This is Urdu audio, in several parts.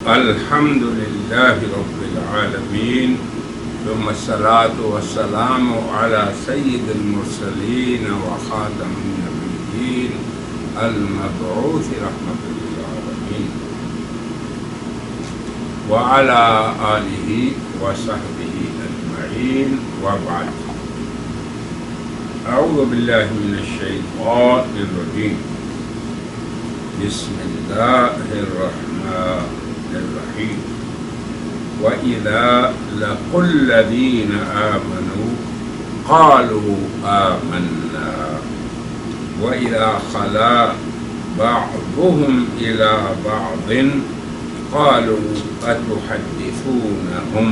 الحمد لله رب العالمين ثم الصلاة والسلام على سيد المرسلين وخاتم النبيين المبعوث رحمة للعالمين وعلى آله وصحبه أجمعين وبعد. أعوذ بالله من الشيطان الرجيم. بسم الله الرحمن الرحيم. وإذا لقوا الذين آمنوا قالوا آمنا وإذا خلا بعضهم إلى بعض قالوا أتحدثونهم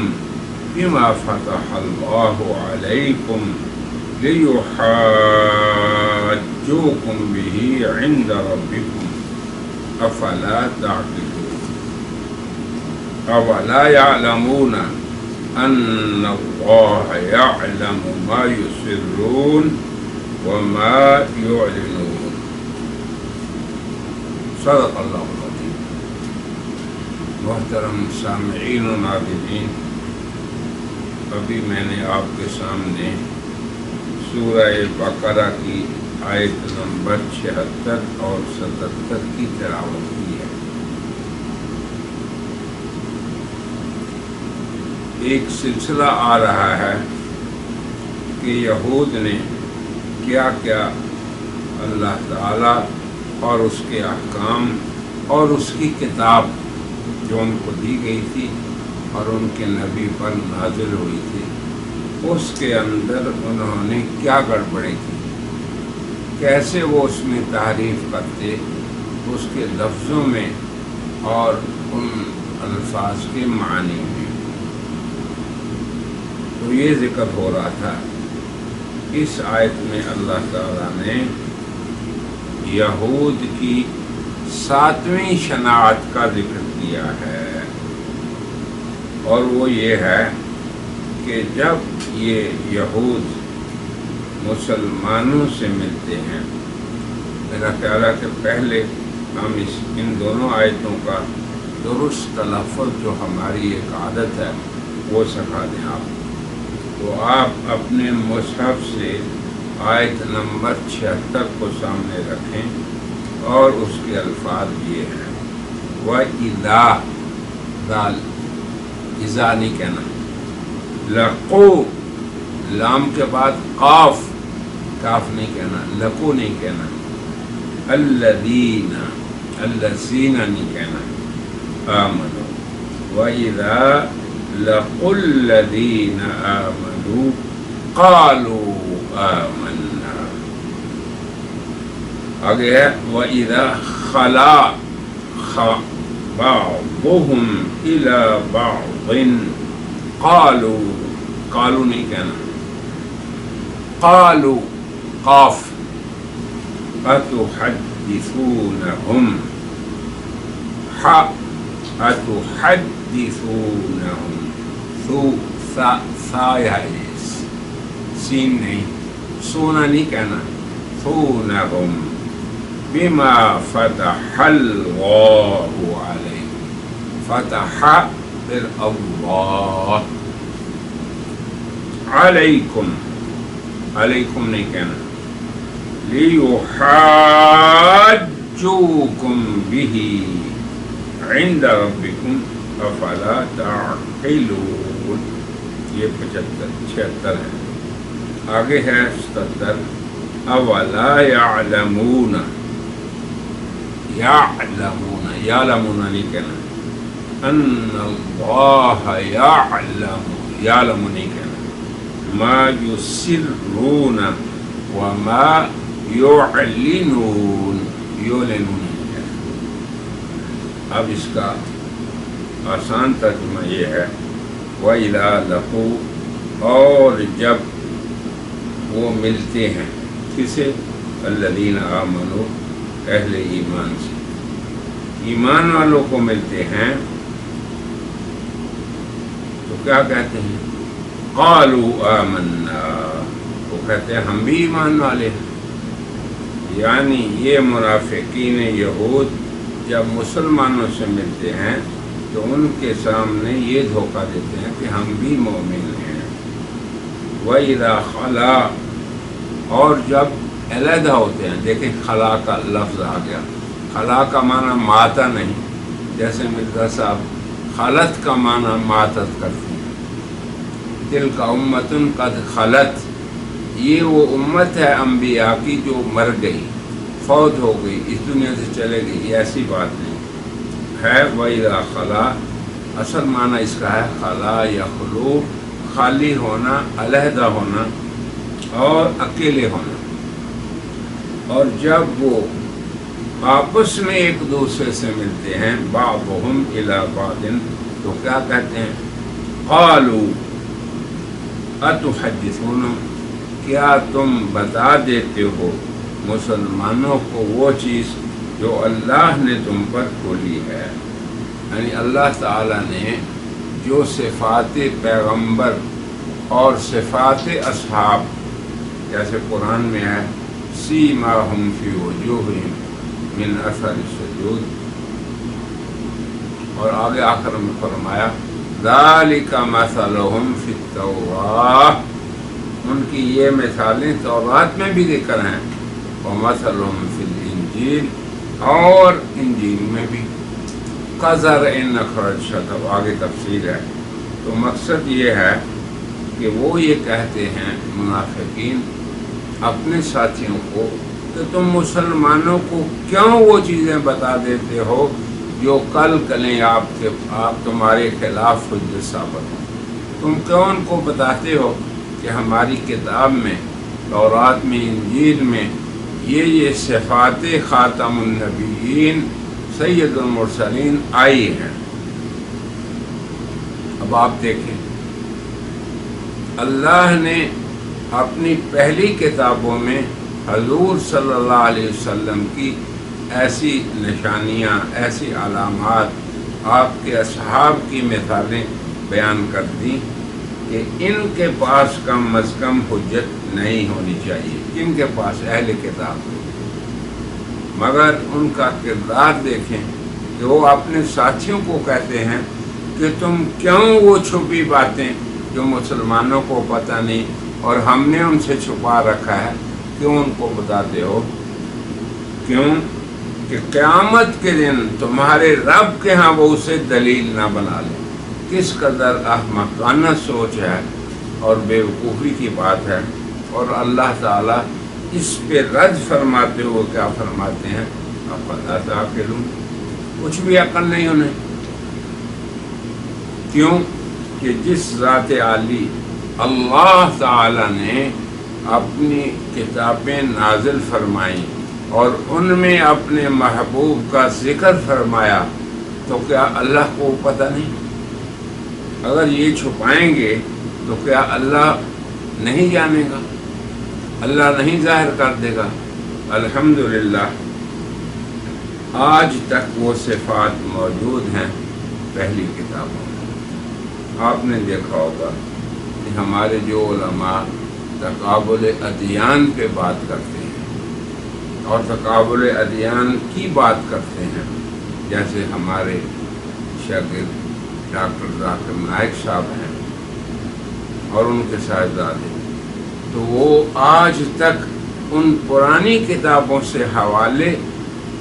بما فتح الله عليكم ليحاجوكم به عند ربكم أفلا تعقلون أولا يعلمون أن الله يعلم ما يسرون وما يعلنون. صدق اللہ العظیم. محترم سامعین و ناظرین، ابھی میں نے آپ کے سامنے سورہ بقرہ کی آیت نمبر 76 اور 77 کی تلاوت کی ہے. ایک سلسلہ آ رہا ہے کہ یہود نے کیا کیا اللہ تعالی اور اس کے احکام اور اس کی کتاب جو ان کو دی گئی تھی اور ان کے نبی پر نازل ہوئی تھی، اس کے اندر انہوں نے کیا گڑبڑی کی، کیسے وہ اس میں تعریف کرتے اس کے لفظوں میں اور ان الفاظ کے معنی میں. تو یہ ذکر ہو رہا تھا. اس آیت میں اللہ تعالیٰ نے یہود کی 7ویں شناعت کا ذکر کیا ہے، اور وہ یہ ہے کہ جب یہ یہود مسلمانوں سے ملتے ہیں، میرا خیال ہے کہ پہلے ہم ان دونوں آیتوں کا درست تلفظ جو ہماری ایک عادت ہے وہ سکھا دیں آپ. تو آپ اپنے مصحف سے آیت نمبر 76 کو سامنے رکھیں اور اس کے الفاظ یہ ہیں: وَإِذَا دال اذا نہیں کہنا، لقو لام کے بعد قاف کاف نہیں کہنا، لقو نہیں کہنا، الذین نہیں کہنا، آمنوا. وَإِذَا لقوا الذین آمنوا قالوا آمنا. آگے ہے وَإِذَا خَلَا بَعْضُهُمْ إِلَى بَعْضٍ قالوا نہیں کہنا، قالوا قاف أتحدثونهم أتحدثونهم ثا سین نہیں، سونا نہیں کہنا، ثونهم بما فتح اللہ علیکم. فتح پھر اللہ، علیکم علیکم نہیں کہنا، لیحاجوکم بہ عند ربکم افلا تعقلون. یہ 76 ہے. آگے ہے 77. اولا یعلمون، یعلمون نہیں کہنا، ان اللہ یعلم نہیں کہنا، ما یسرون وما یعلنون نہیں کہنا. اب اس کا آسان ترجمہ یہ ہے: وَإِذَا لَقُوا، اور جب وہ ملتے ہیں کسے؟ الذین آمنوا، اہل ایمان سے، ایمان والوں کو ملتے ہیں تو کیا کہتے ہیں؟ قالوا آمنا، وہ کہتے ہیں ہم بھی ایمان والے ہیں. یعنی یہ منافقین یہود جب مسلمانوں سے ملتے ہیں تو ان کے سامنے یہ دھوکہ دیتے ہیں کہ ہم بھی مومن ہیں۔ وَإِذَا خَلَا، اور جب علیحدہ ہوتے ہیں، دیکھیں خلا کا لفظ آ گیا، خلا کا معنی ماتا نہیں، جیسے مرزا صاحب خلط کا معنی ماتت کرتے ہیں۔ تِلْکَ أُمَّةٌ قَدْ خَلَت، یہ وہ امت ہے انبیاء کی جو مر گئی، فوت ہو گئی، اس دنیا سے چلے گئی، یہ ایسی بات نہیں ہے۔ وَإِذَا خَلَا، اصل معنی اس کا ہے خلا یخلو، خالی ہونا، علیحدہ ہونا اور اکیلے ہونا۔ اور جب وہ آپس میں ایک دوسرے سے ملتے ہیں، بعضهم الی بعض، تو کیا کہتے ہیں؟ قالوا اتحدثون، کیا تم بتا دیتے ہو مسلمانوں کو وہ چیز جو اللہ نے تم پر کھولی ہے، یعنی اللہ تعالیٰ نے جو صفات پیغمبر اور صفات اصحاب، جیسے قرآن میں ہے سیماہم فی وجوہہم من اثر السجود، اور آگے آخر میں فرمایا ذالک مثلہم فی التوراۃ، ان کی یہ مثالیں تورات میں بھی ذکر ہیں، ومثلہم فی الانجیل، اور انجیل میں بھی، کزرع اخرج شطأہ، آگے تفصیل ہے۔ تو مقصد یہ ہے کہ وہ یہ کہتے ہیں منافقین اپنے ساتھیوں کو کہ تم مسلمانوں کو کیوں وہ چیزیں بتا دیتے ہو جو کل کلیں آپ تمہارے خلاف حجت ثابت ہوں، تم کیوں ان کو بتاتے ہو کہ ہماری کتاب میں، تورات میں، انجیل میں یہ صفات خاتم النبیین سید المرسلین آئی ہیں۔ اب آپ دیکھیں اللہ نے اپنی پہلی کتابوں میں حضور صلی اللہ علیہ وسلم کی ایسی نشانیاں، ایسی علامات، آپ کے اصحاب کی مثالیں بیان کر دیں کہ ان کے پاس کم از کم حجت نہیں ہونی چاہیے، ان کے پاس اہل کتاب کو، مگر ان کا کردار دیکھیں کہ وہ اپنے ساتھیوں کو کہتے ہیں کہ تم کیوں وہ چھپی باتیں جو مسلمانوں کو پتہ نہیں اور ہم نے ان سے چھپا رکھا ہے، کیوں ان کو بتاتے ہو؟ کیوں کہ قیامت کے دن تمہارے رب کے ہاں وہ اسے دلیل نہ بنا لیں۔ کس قدر احمقانہ سوچ ہے اور بیوقوفی کی بات ہے۔ اور اللہ تعالیٰ اس پہ رد فرماتے ہوئے کیا فرماتے ہیں؟ افلا تعقلون، کچھ بھی عقل نہیں انہیں۔ کیوں کہ جس ذات عالی اللہ تعالیٰ نے اپنی کتابیں نازل فرمائیں اور ان میں اپنے محبوب کا ذکر فرمایا، تو کیا اللہ کو پتہ نہیں؟ اگر یہ چھپائیں گے تو کیا اللہ نہیں جانے گا؟ اللہ نہیں ظاہر کر دے گا؟ الحمدللہ آج تک وہ صفات موجود ہیں پہلی کتابوں میں۔ آپ نے دیکھا ہوگا کہ ہمارے جو علماء تقابل ادیان پہ بات کرتے ہیں اور تقابل ادیان کی بات کرتے ہیں، جیسے ہمارے شاگرد ڈاکٹر ذاکر نائک صاحب ہیں اور ان کے صاحبزادے، تو وہ آج تک ان پرانی کتابوں سے حوالے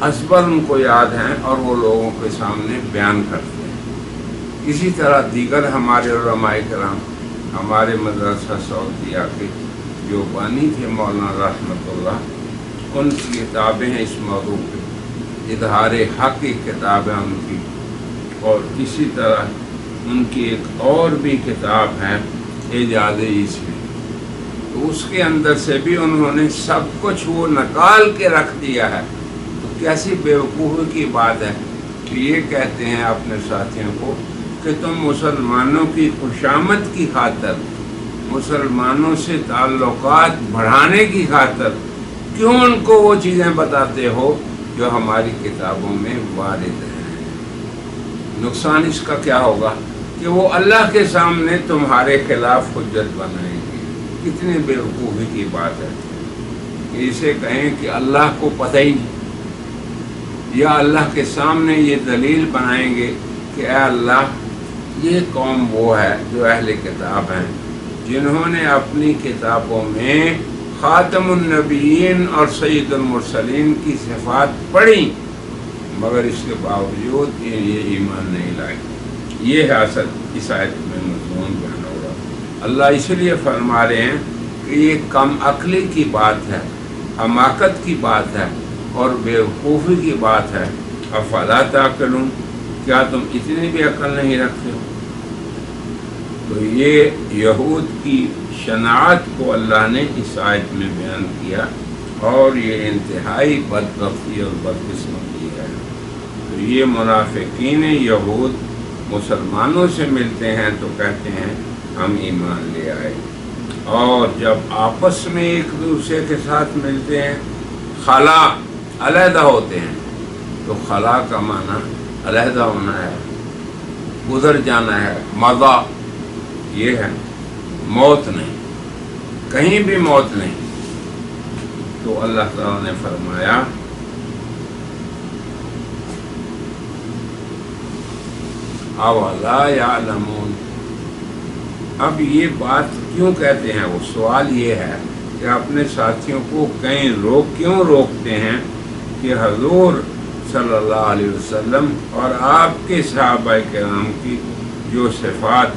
ازبر ان کو یاد ہیں اور وہ لوگوں کے سامنے بیان کرتے ہیں۔ اسی طرح دیگر ہمارے علماء کرام، ہمارے مدرسہ سعودیہ کے جو بانی تھے مولانا رحمت اللہ، ان کی کتابیں ہیں اس موضوع پہ، اظہار حق کی کتاب ہے ان کی، اور اسی طرح ان کی ایک اور بھی کتاب ہے اعجاز عیسوی، تو اس کے اندر سے بھی انہوں نے سب کچھ وہ نکال کے رکھ دیا ہے۔ تو کیسی بیوقوفی کی بات ہے کہ یہ کہتے ہیں اپنے ساتھیوں کو کہ تم مسلمانوں کی خوشامد کی خاطر، مسلمانوں سے تعلقات بڑھانے کی خاطر کیوں ان کو وہ چیزیں بتاتے ہو جو ہماری کتابوں میں وارد ہیں۔ نقصان اس کا کیا ہوگا کہ وہ اللہ کے سامنے تمہارے خلاف حجت بنائیں گے۔ کتنی بیوقوفی کی بات ہے کہ اسے کہیں کہ اللہ کو پتہ ہی نہیں، یا اللہ کے سامنے یہ دلیل بنائیں گے کہ اے اللہ یہ قوم وہ ہے جو اہل کتاب ہیں جنہوں نے اپنی کتابوں میں خاتم النبیین اور سید المرسلین کی صفات پڑھی مگر اس کے باوجود یہ ایمان نہیں لائے۔ یہ ہے اصل اس آیت میں مضمون بیان ہوگا۔ اللہ اس لیے فرما رہے ہیں کہ یہ کم عقلی کی بات ہے، حماقت کی بات ہے اور بیوقوفی کی بات ہے۔ افلا تعقلون، کیا تم اتنی بھی عقل نہیں رکھتے ہو؟ تو یہ یہود کی شناعت کو اللہ نے اس آیت میں بیان کیا، اور یہ انتہائی بدبختی اور بدقسمتی ہے۔ تو یہ منافقین یہود مسلمانوں سے ملتے ہیں تو کہتے ہیں ہم ایمان لے آئے، اور جب آپس میں ایک دوسرے کے ساتھ ملتے ہیں خلا علیحدہ ہوتے ہیں، تو خلا کا معنی علیحدہ ہونا ہے، گزر جانا ہے، مضا یہ ہے، موت نہیں، کہیں بھی موت نہیں۔ تو اللہ تعالیٰ نے فرمایا اولا یعلمون، اب یہ بات کیوں کہتے ہیں؟ وہ سوال یہ ہے کہ اپنے ساتھیوں کو کہیں کیوں روکتے ہیں کہ حضور صلی اللہ علیہ وسلم اور آپ کے صحابہ کرام کی جو صفات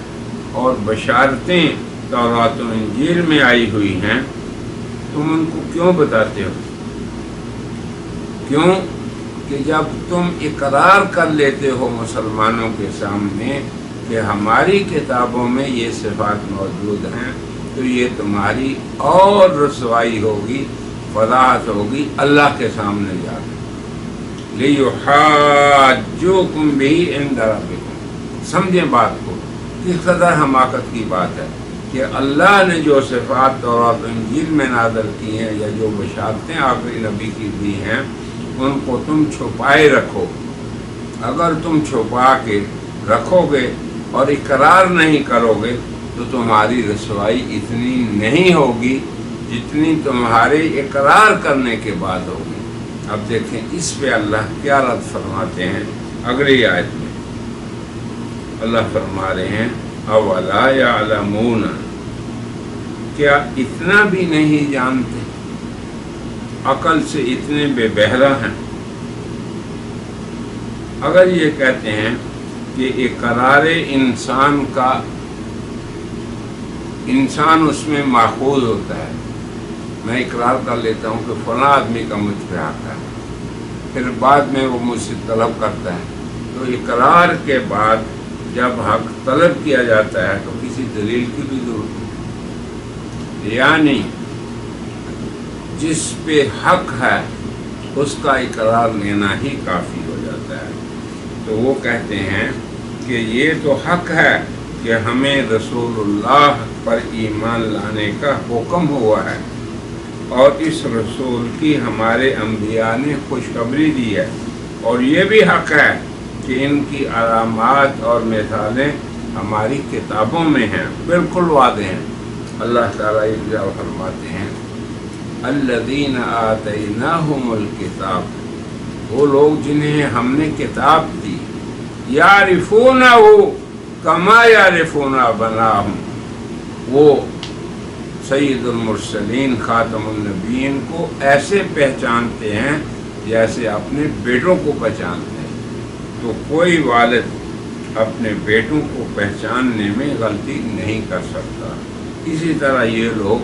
اور بشارتیں تورات و انجیل میں آئی ہوئی ہیں تم ان کو کیوں بتاتے ہو؟ کیوں کہ جب تم اقرار کر لیتے ہو مسلمانوں کے سامنے کہ ہماری کتابوں میں یہ صفات موجود ہیں تو یہ تمہاری اور رسوائی ہوگی، فضاحت ہوگی اللہ کے سامنے جا کے۔ لِيُحَاجُّوكُمْ بِهِ عِنْدَ رَبِّكُمْ، سمجھیں بات کو، کس قدر حماقت کی بات ہے کہ اللہ نے جو صفات تورات و انجیل میں نازل کی ہیں یا جو بشارتیں آخری نبی کی دی ہیں ان کو تم چھپائے رکھو۔ اگر تم چھپا کے رکھو گے اور اقرار نہیں کرو گے تو تمہاری رسوائی اتنی نہیں ہوگی جتنی تمہارے اقرار کرنے کے بعد ہوگی۔ اب دیکھیں اس پہ اللہ کیا رد فرماتے ہیں اگلی آیت میں۔ اللہ فرما رہے ہیں اولا یعلمون، کیا اتنا بھی نہیں جانتے؟ عقل سے اتنے بے بہرا ہیں؟ اگر یہ کہتے ہیں کہ اقرار انسان کا، انسان اس میں ماخوذ ہوتا ہے، میں اقرار کر لیتا ہوں کہ فلاں آدمی کا مجھ پہ حق ہے، پھر بعد میں وہ مجھ سے طلب کرتا ہے، تو اقرار کے بعد جب حق طلب کیا جاتا ہے تو کسی دلیل کی بھی ضرورت نہیں، یعنی جس پہ حق ہے اس کا اقرار لینا ہی کافی ہو جاتا ہے۔ تو وہ کہتے ہیں کہ یہ تو حق ہے کہ ہمیں رسول اللہ پر ایمان لانے کا حکم ہوا ہے اور اس رسول کی ہمارے انبیاء نے خوشخبری دی ہے، اور یہ بھی حق ہے کہ ان کی علامات اور مثالیں ہماری کتابوں میں ہیں، بالکل واضح ہیں۔ اللہ تعالیٰ یہ فرماتے ہیں الذین آتیناہم الکتاب، وہ لوگ جنہیں ہم نے کتاب دی، یعرفونہ کما یعرفون ابناءہم، وہ سید المرسلین خاتم النبیین کو ایسے پہچانتے ہیں جیسے اپنے بیٹوں کو پہچانتے ہیں۔ تو کوئی والد اپنے بیٹوں کو پہچاننے میں غلطی نہیں کر سکتا۔ اسی طرح یہ لوگ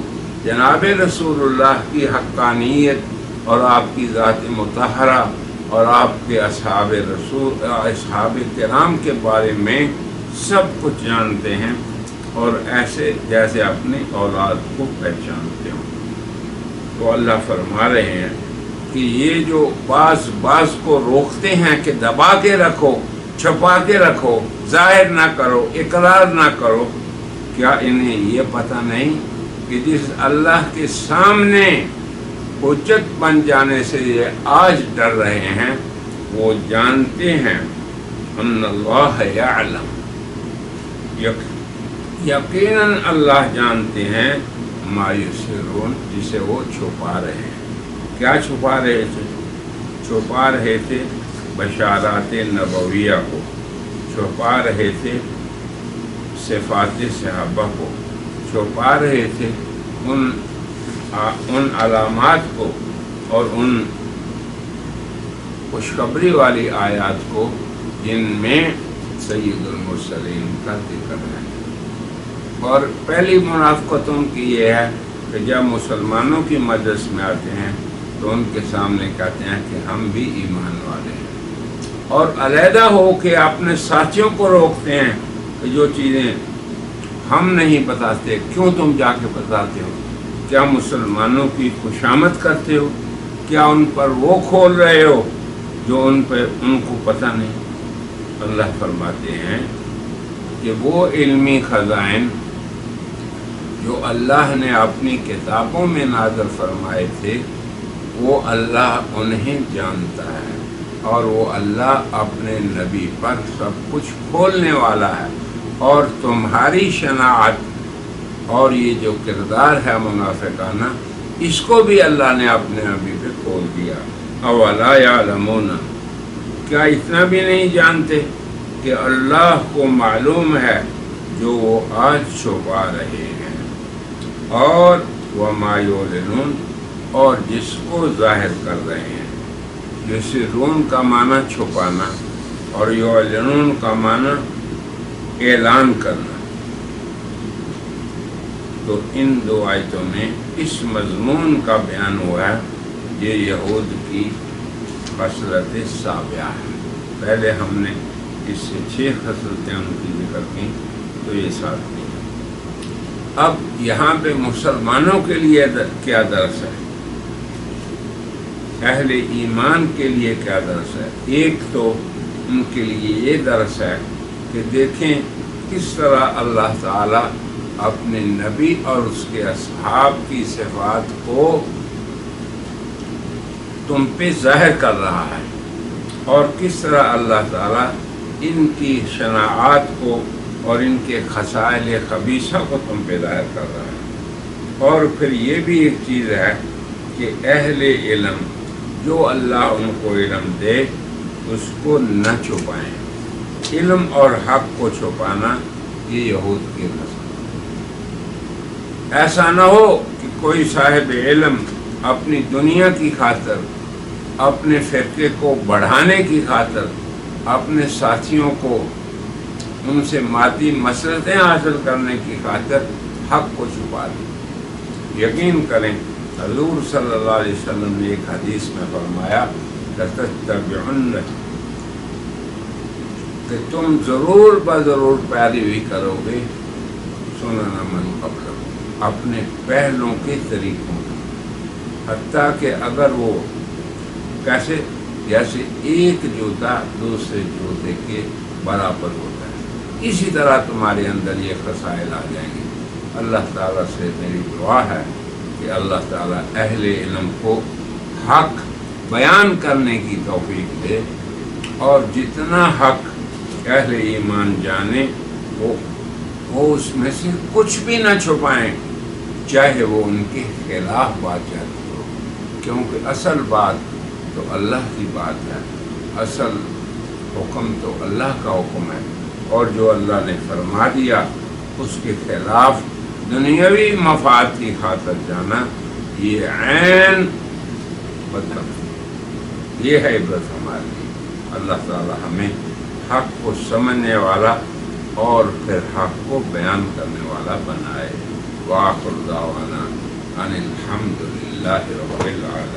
جناب رسول اللہ کی حقانیت اور آپ کی ذات مطہرہ اور آپ کے اصحاب کرام کے بارے میں سب کچھ جانتے ہیں اور ایسے جیسے اپنی اولاد کو پہچانتے ہوں۔ تو اللہ فرما رہے ہیں کہ یہ جو بعض کو روکتے ہیں کہ دبا کے رکھو، چھپا کے رکھو، ظاہر نہ کرو، اقرار نہ کرو، کیا انہیں یہ پتہ نہیں کہ جس اللہ کے سامنے حجت بن جانے سے یہ آج ڈر رہے ہیں وہ جانتے ہیں ان اللہ یعلم، یقیناً اللہ جانتے ہیں ما یسرون، جسے وہ چھپا رہے ہیں۔ کیا چھپا رہے تھے؟ چھپا رہے تھے بشارات نبویہ کو، چھپا رہے تھے صفات صحابہ کو، چھپا رہے تھے ان علامات کو اور ان خوشخبری والی آیات کو جن میں سید المرسلین کا ذکر ہے۔ اور پہلی منافقتوں کی یہ ہے کہ جب مسلمانوں کی مجلس میں آتے ہیں تو ان کے سامنے کہتے ہیں کہ ہم بھی ایمان والے ہیں، اور علیحدہ ہو کے اپنے ساتھیوں کو روکتے ہیں کہ جو چیزیں ہم نہیں بتاتے کیوں تم جا کے بتاتے ہو؟ کیا مسلمانوں کی خوشامد کرتے ہو؟ کیا ان پر وہ کھول رہے ہو جو ان کو پتہ نہیں؟ اللہ فرماتے ہیں کہ وہ علمی خزائن جو اللہ نے اپنی کتابوں میں نازل فرمائے تھے وہ اللہ انہیں جانتا ہے، اور وہ اللہ اپنے نبی پر سب کچھ کھولنے والا ہے، اور تمہاری شناعت اور یہ جو کردار ہے منافقانہ اس کو بھی اللہ نے اپنے نبی پہ کھول دیا۔ اولا یعلمون، کیا اتنا بھی نہیں جانتے کہ اللہ کو معلوم ہے جو وہ آج چھپا رہے ہیں، اور وما یعلنون، اور جس کو ظاہر کر رہے ہیں۔ جیسے رون کا معنی چھپانا اور یعلنون کا معنی اعلان کرنا، تو ان دو آیتوں میں اس مضمون کا بیان ہوا ہے۔ یہ یہود کی خصلت سابعہ ہے۔ پہلے ہم نے اس سے 6 خصلتیں ان کی ذکر کی، تو یہ 7 کی۔ اب یہاں پہ مسلمانوں کے لیے کیا درس ہے، اہل ایمان کے لیے کیا درس ہے؟ ایک تو ان کے لیے یہ درس ہے کہ دیکھیں کس طرح اللہ تعالیٰ اپنے نبی اور اس کے اصحاب کی صفات کو تم پہ ظاہر کر رہا ہے، اور کس طرح اللہ تعالیٰ ان کی شناعات کو اور ان کے خصائل خبیثہ کو تم پہ ظاہر کر رہا ہے۔ اور پھر یہ بھی ایک چیز ہے کہ اہل علم جو اللہ ان کو علم دے اس کو نہ چھپائیں۔ علم اور حق کو چھپانا یہ یہود کی خصلت۔ ایسا نہ ہو کہ کوئی صاحب علم اپنی دنیا کی خاطر، اپنے فرقے کو بڑھانے کی خاطر، اپنے ساتھیوں کو ان سے مادی مسرتیں حاصل کرنے کی خاطر حق کو چھپا دے۔ یقین کریں حضور صلی اللہ علیہ وسلم نے ایک حدیث میں فرمایا لَتَتَّبِعُنَّ، کہ تم ضرور بضرور پیروی کرو گے سنن من قبلکم، اپنے پہلوں کے طریقوں کی، حتیٰ کہ اگر وہ کیسے، جیسے ایک جوتا دوسرے جوتے کے برابر ہوتا ہے، اسی طرح تمہارے اندر یہ خصائل آ جائیں گے۔ اللہ تعالیٰ سے میری دعا ہے کہ اللہ تعالیٰ اہل علم کو حق بیان کرنے کی توفیق دے، اور جتنا حق اہل ایمان جانے وہ اس میں سے کچھ بھی نہ چھپائیں، چاہے وہ ان کے خلاف بات جاتی ہو، کیونکہ اصل بات تو اللہ کی بات ہے، اصل حکم تو اللہ کا حکم ہے، اور جو اللہ نے فرما دیا اس کے خلاف دنیاوی مفاد کی خاطر جانا یہ عین بدبختی، یہ ہے عبرت ہمارے لیے۔ اللہ تعالی ہمیں حق کو سمجھنے والا اور پھر حق کو بیان کرنے والا بنائے۔ وآخر دعوانا ان الحمد للہ رب العالمین۔